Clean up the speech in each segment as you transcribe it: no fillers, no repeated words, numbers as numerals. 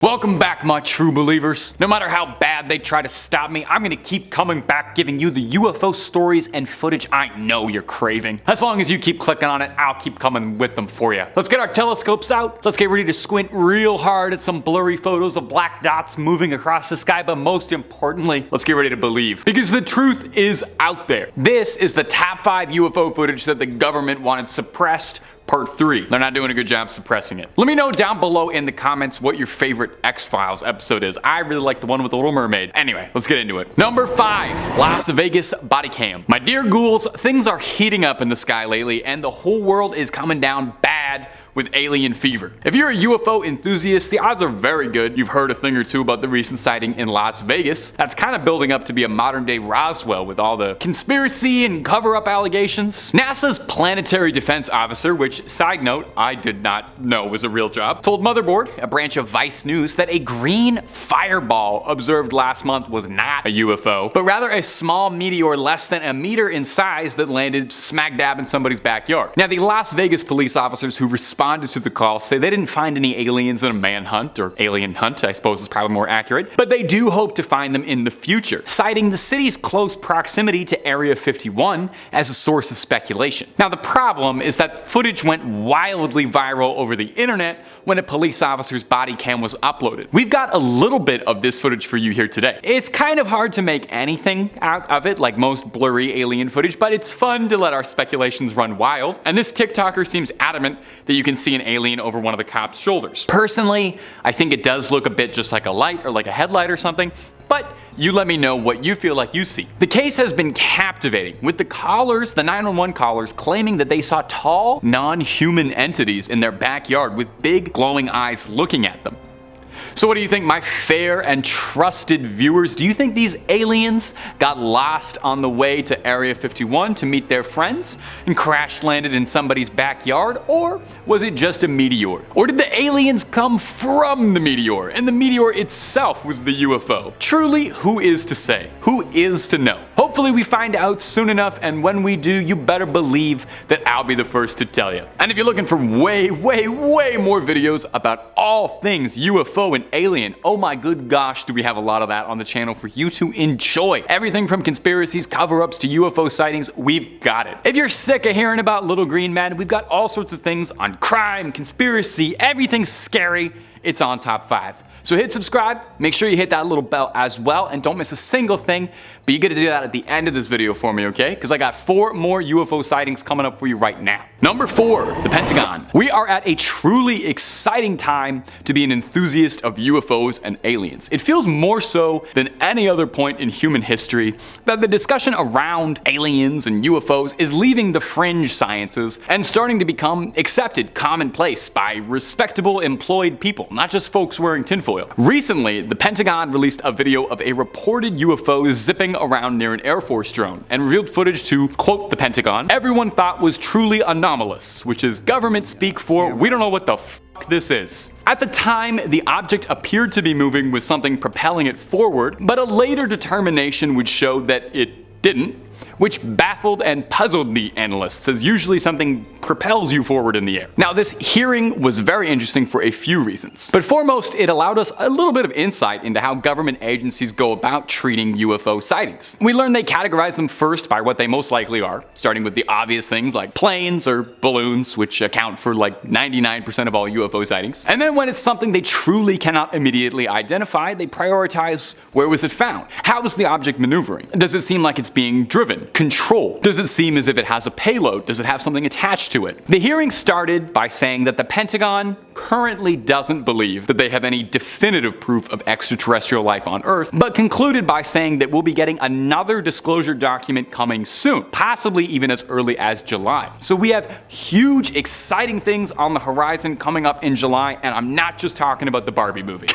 Welcome back, my true believers. No matter how bad they try to stop me, I'm gonna keep coming back giving you the UFO stories and footage I know you're craving. As long as you keep clicking on it, I'll keep coming with them for you. Let's get our telescopes out. Let's get ready to squint real hard at some blurry photos of black dots moving across the sky, but most importantly, let's get ready to believe. Because the truth is out there. This is the top 5 UFO footage that the government wanted suppressed. Part 3. They're not doing a good job suppressing it. Let me know down below in the comments what your favorite X-Files episode is. I really like the one with the Little Mermaid. Anyway, let's get into it. Number 5. Las Vegas body cam. My dear ghouls, things are heating up in the sky lately and the whole world is coming down bad with alien fever. If you're a UFO enthusiast, the odds are very good you've heard a thing or two about the recent sighting in Las Vegas. That's kind of building up to be a modern day Roswell with all the conspiracy and cover-up allegations. NASA's planetary defense officer, which, side note, I did not know was a real job, told Motherboard, a branch of Vice News, that a green fireball observed last month was not a UFO, but rather a small meteor less than a meter in size that landed smack dab in somebody's backyard. Now, the Las Vegas police officers who responded to the call say they didn't find any aliens in a manhunt, or alien hunt, I suppose is probably more accurate, but they do hope to find them in the future, citing the city's close proximity to Area 51 as a source of speculation. Now, the problem is that footage went wildly viral over the internet when a police officer's body cam was uploaded. We've got a little bit of this footage for you here today. It's kind of hard to make anything out of it, like most blurry alien footage, but it's fun to let our speculations run wild, and this TikToker seems adamant that you can see an alien over one of the cop's shoulders. Personally, I think it does look a bit just like a light or like a headlight or something, but you let me know what you feel like you see. The case has been captivating, with the callers, the 911 callers, claiming that they saw tall, non-human entities in their backyard with big glowing eyes looking at them. So what do you think, my fair and trusted viewers? Do you think these aliens got lost on the way to Area 51 to meet their friends and crash landed in somebody's backyard? Or was it just a meteor? Or did the aliens come from the meteor and the meteor itself was the UFO? Truly, who is to say? Who is to know? Hopefully we find out soon enough, and when we do, you better believe that I'll be the first to tell you. And if you're looking for way more videos about all things UFO and alien, oh my good gosh, do we have a lot of that on the channel for you to enjoy. Everything from conspiracies, cover-ups to UFO sightings, we've got it. If you're sick of hearing about little green men, we've got all sorts of things on crime, conspiracy, everything scary. It's on Top 5. So hit subscribe, make sure you hit that little bell as well, and don't miss a single thing, but you get to do that at the end of this video for me, okay? Because I got 4 more UFO sightings coming up for you right now. Number 4, the Pentagon. We are at a truly exciting time to be an enthusiast of UFOs and aliens. It feels more so than any other point in human history that the discussion around aliens and UFOs is leaving the fringe sciences and starting to become accepted, commonplace by respectable employed people, not just folks wearing tinfoil. Recently, the Pentagon released a video of a reported UFO zipping around near an Air Force drone and revealed footage to, quote the Pentagon, everyone thought was truly anomalous, which is government speak for we don't know what the fuck this is. At the time, the object appeared to be moving with something propelling it forward, but a later determination would show that it didn't, which baffled and puzzled the analysts, as usually something propels you forward in the air. Now, this hearing was very interesting for a few reasons, but foremost, it allowed us a little bit of insight into how government agencies go about treating UFO sightings. We learned they categorize them first by what they most likely are, starting with the obvious things like planes or balloons, which account for like 99% of all UFO sightings. And then when it's something they truly cannot immediately identify, they prioritize where was it found? How is the object maneuvering? Does it seem like it's being driven? Control? Does it seem as if it has a payload? Does it have something attached to it? The hearing started by saying that the Pentagon currently doesn't believe that they have any definitive proof of extraterrestrial life on Earth, but concluded by saying that we'll be getting another disclosure document coming soon, possibly even as early as July. So we have huge, exciting things on the horizon coming up in July, and I'm not just talking about the Barbie movie.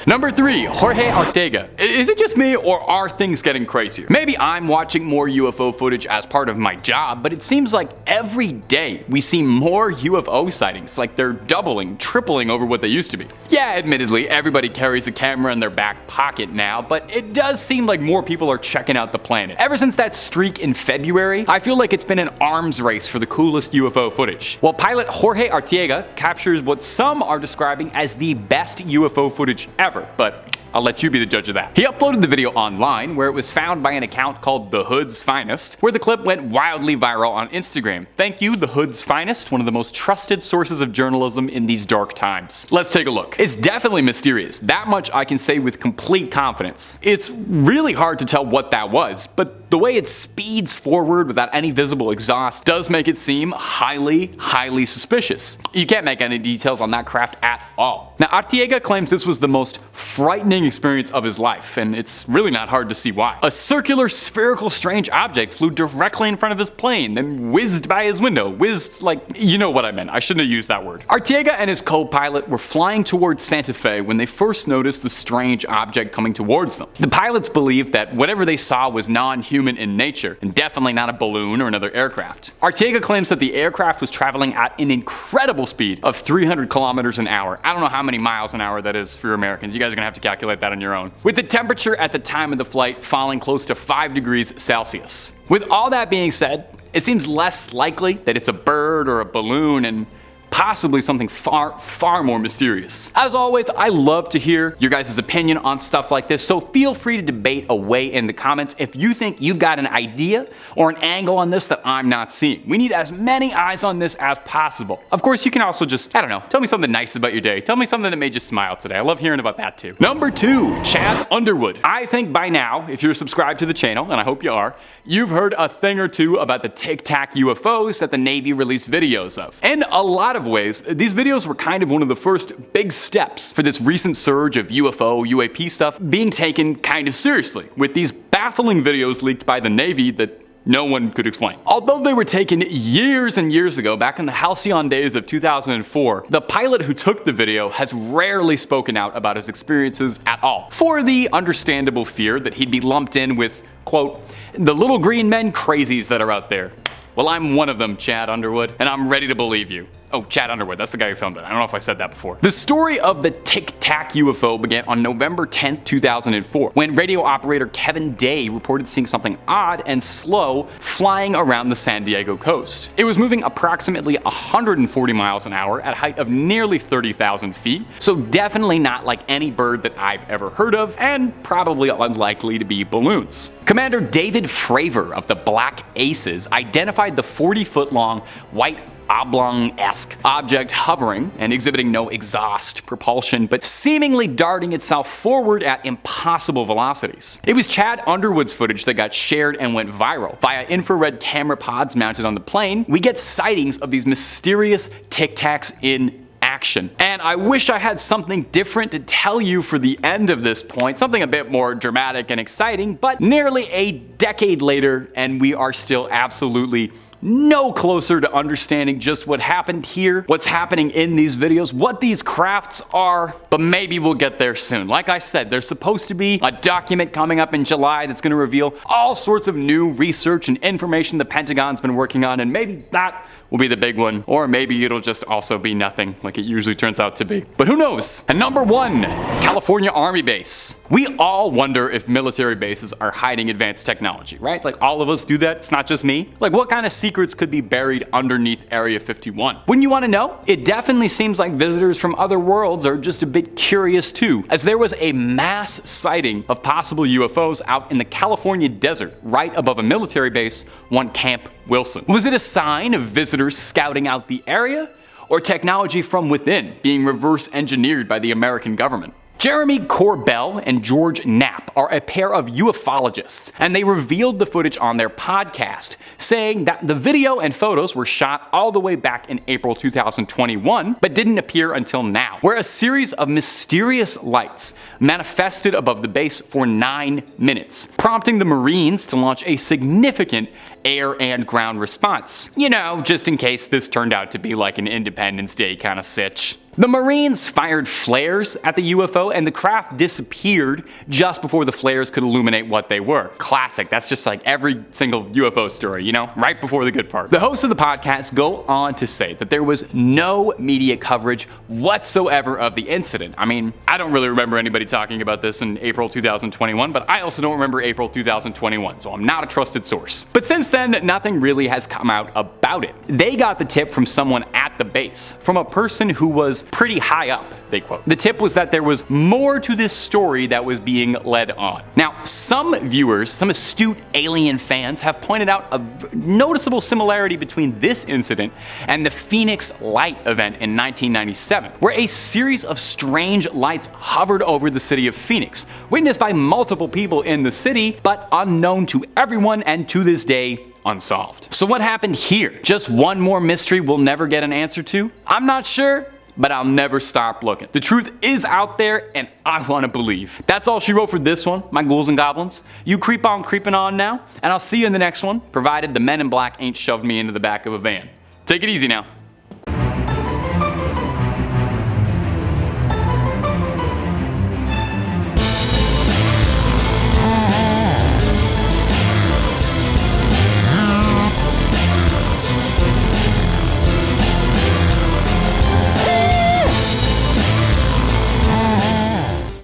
Number 3, Jorge Arteaga. Is it just me, or are things getting crazier? Maybe I'm watching more UFO footage as part of my job, but it seems like every day we see more UFO sightings, like they're doubling, tripling over what they used to be. Yeah, admittedly, everybody carries a camera in their back pocket now, but it does seem like more people are checking out the planet. Ever since that streak in February, I feel like it's been an arms race for the coolest UFO footage. While pilot Jorge Arteaga captures what some are describing as the best UFO footage ever, but I'll let you be the judge of that. He uploaded the video online, where it was found by an account called The Hood's Finest, where the clip went wildly viral on Instagram. Thank you, The Hood's Finest, one of the most trusted sources of journalism in these dark times. Let's take a look. It's definitely mysterious. That much I can say with complete confidence. It's really hard to tell what that was, but the way it speeds forward without any visible exhaust does make it seem highly suspicious. You can't make any details on that craft at all. Now, Arteaga claims this was the most frightening experience of his life, and it's really not hard to see why. A circular, spherical, strange object flew directly in front of his plane, then whizzed by his window. Whizzed, like, you know what I meant. I shouldn't have used that word. Arteaga and his co-pilot were flying towards Santa Fe when they first noticed the strange object coming towards them. The pilots believed that whatever they saw was non-human in nature, and definitely not a balloon or another aircraft. Arteaga claims that the aircraft was traveling at an incredible speed of 300 kilometers an hour. I don't know how many miles an hour that is for Americans. You guys are gonna have to calculate that on your own. With the temperature at the time of the flight falling close to 5 degrees Celsius. With all that being said, it seems less likely that it's a bird or a balloon, and possibly something far more mysterious. As always, I love to hear your guys' opinion on stuff like this, so feel free to debate away in the comments if you think you've got an idea or an angle on this that I'm not seeing. We need as many eyes on this as possible. Of course, you can also just, I don't know, tell me something nice about your day. Tell me something that made you smile today. I love hearing about that too. Number 2, Chad Underwood. I think by now, if you're subscribed to the channel, and I hope you are, you've heard a thing or two about the Tic Tac UFOs that the Navy released videos of. In a lot of ways, these videos were kind of one of the first big steps for this recent surge of UFO, UAP stuff being taken kind of seriously, with these baffling videos leaked by the Navy that no one could explain. Although they were taken years and years ago, back in the halcyon days of 2004, the pilot who took the video has rarely spoken out about his experiences at all, for the understandable fear that he'd be lumped in with, quote, the little green men crazies that are out there. Well, I'm one of them, Chad Underwood, and I'm ready to believe you. Oh, Chad Underwood, that's the guy who filmed it. I don't know if I said that before. The story of the Tic Tac UFO began on November 10th, 2004, when radio operator Kevin Day reported seeing something odd and slow flying around the San Diego coast. It was moving approximately 140 miles an hour at a height of nearly 30,000 feet, so definitely not like any bird that I've ever heard of, and probably unlikely to be balloons. Commander David Fravor of the Black Aces identified the 40-foot-long white oblong-esque object hovering and exhibiting no exhaust, propulsion, but seemingly darting itself forward at impossible velocities. It was Chad Underwood's footage that got shared and went viral. Via infrared camera pods mounted on the plane, we get sightings of these mysterious Tic Tacs in action. And I wish I had something different to tell you for the end of this point, something a bit more dramatic and exciting, but nearly a decade later, and we are still absolutely no closer to understanding just what happened here, what's happening in these videos, what these crafts are, but maybe we'll get there soon. Like I said, there's supposed to be a document coming up in July that's going to reveal all sorts of new research and information the Pentagon's been working on, and maybe that will be the big one, or maybe it'll just also be nothing like it usually turns out to be. But who knows? And number 1, California Army Base. We all wonder if military bases are hiding advanced technology, right? Like all of us do that, it's not just me. Like what kind of secrets could be buried underneath Area 51? Wouldn't you want to know? It definitely seems like visitors from other worlds are just a bit curious too, as there was a mass sighting of possible UFOs out in the California desert, right above a military base, one Camp Wilson. Was it a sign of visitors scouting out the area, or technology from within being reverse engineered by the American government? Jeremy Corbell and George Knapp are a pair of ufologists, and they revealed the footage on their podcast, saying that the video and photos were shot all the way back in April 2021, but didn't appear until now, where a series of mysterious lights manifested above the base for 9 minutes, prompting the Marines to launch a significant air and ground response. You know, just in case this turned out to be like an Independence Day kind of sitch. The Marines fired flares at the UFO and the craft disappeared just before the flares could illuminate what they were. Classic, that's just like every single UFO story, you know, right before the good part. The hosts of the podcast go on to say that there was no media coverage whatsoever of the incident. I mean, I don't really remember anybody talking about this in April 2021, but I also don't remember April 2021, so I'm not a trusted source. But since then, nothing really has come out about it. They got the tip from someone at the base, from a person who was pretty high up, they quote. The tip was that there was more to this story that was being led on. Now, some viewers, some astute alien fans have pointed out a noticeable similarity between this incident and the Phoenix Light event in 1997, where a series of strange lights hovered over the city of Phoenix, witnessed by multiple people in the city, but unknown to everyone and to this day, unsolved. So what happened here? Just one more mystery we'll never get an answer to? I'm not sure, but I'll never stop looking. The truth is out there, and I want to believe. That's all she wrote for this one, my ghouls and goblins. You keep on creeping on now, and I'll see you in the next one, provided the men in black ain't shoved me into the back of a van. Take it easy now.